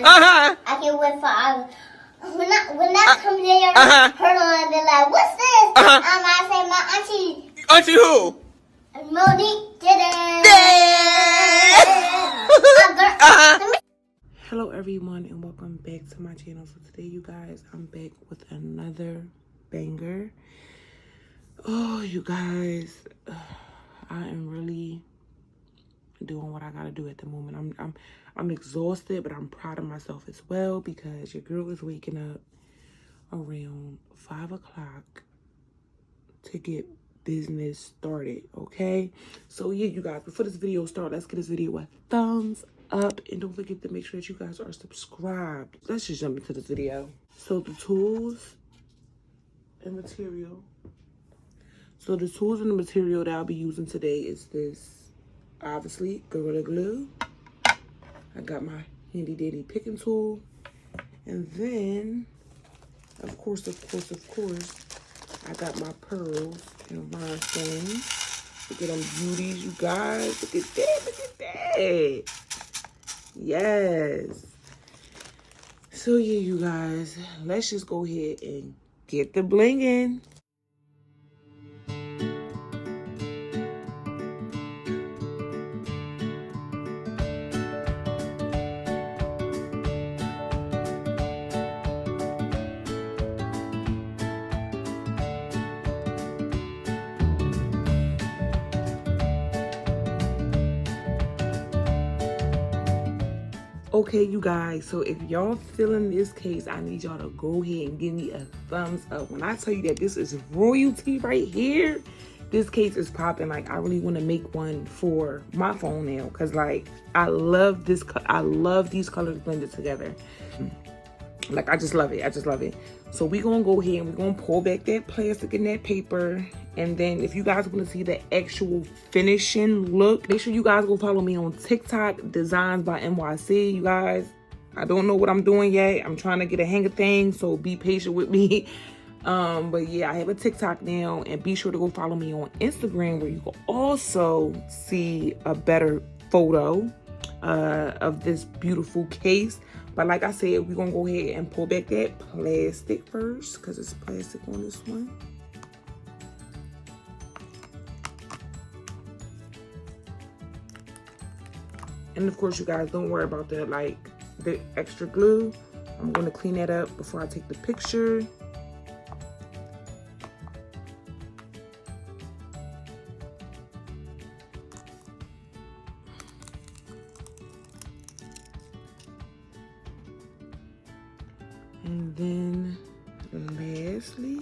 I can't wait for when that comes in your her and be like, what's this? I say my auntie. Auntie who? Monique did it. Hello everyone and welcome back to my channel. So today you guys, I'm back with another banger. Oh, you guys, I am really doing what I gotta do at the moment. I'm exhausted, but I'm proud of myself as well because your girl is waking up around 5 o'clock to get business started. Okay, so yeah, you guys, before this video starts, let's get this video a thumbs up and don't forget to make sure that you guys are subscribed. Let's just jump into this video. So the tools and material. So the tools and the material that I'll be using today is this, obviously, Gorilla Glue. I got my handy dandy picking tool. And then, of course, I got my pearls and rhinestones. Look at them beauties, you guys. Look at that, look at that. Yes. So yeah, you guys, let's just go ahead and get the bling in. Okay, you guys, so if y'all feeling this case, I need y'all to go ahead and give me a thumbs up. When I tell you that this is royalty right here, this case is popping. Like, I really want to make one for my phone now because, like, I love this. I love these colors blended together. Like, I just love it. I just love it. So we're going to go ahead and we're going to pull back that plastic and that paper. And then if you guys want to see the actual finishing look, make sure you guys go follow me on TikTok, Designs by NYC. You guys, I don't know what I'm doing yet. I'm trying to get a hang of things, so be patient with me. But yeah, I have a TikTok now. And be sure to go follow me on Instagram where you can also see a better photo of this beautiful case. But like I said, we're going to go ahead and pull back that plastic first because it's plastic on this one. And of course, you guys, don't worry about that, like, the extra glue. I'm going to clean that up before I take the picture. And then lastly,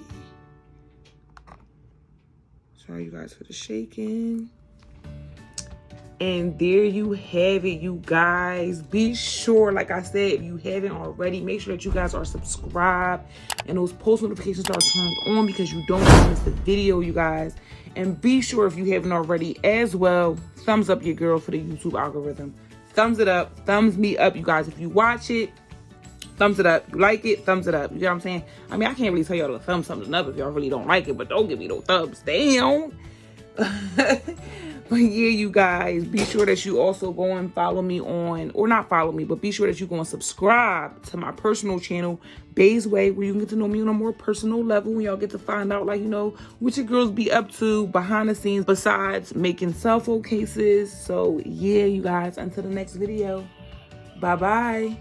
sorry you guys for the shaking. And there you have it, you guys. Be sure, like I said, if you haven't already, make sure that you guys are subscribed and those post notifications are turned on because you don't want to miss the video, you guys. And be sure, if you haven't already as well, thumbs up your girl for the YouTube algorithm. Thumbs it up, thumbs me up, you guys. If you watch it, thumbs it up. You like it, thumbs it up. You know what I'm saying? I mean, I can't really tell y'all to thumbs something up if y'all really don't like it, but don't give me no thumbs down. But yeah, you guys, be sure that you also go and follow me on, or not follow me, but be sure that you go and subscribe to my personal channel, Bay's Way, where you can get to know me on a more personal level, and y'all get to find out, like, you know, what your girls be up to behind the scenes besides making cell phone cases. So yeah, you guys, until the next video, bye-bye.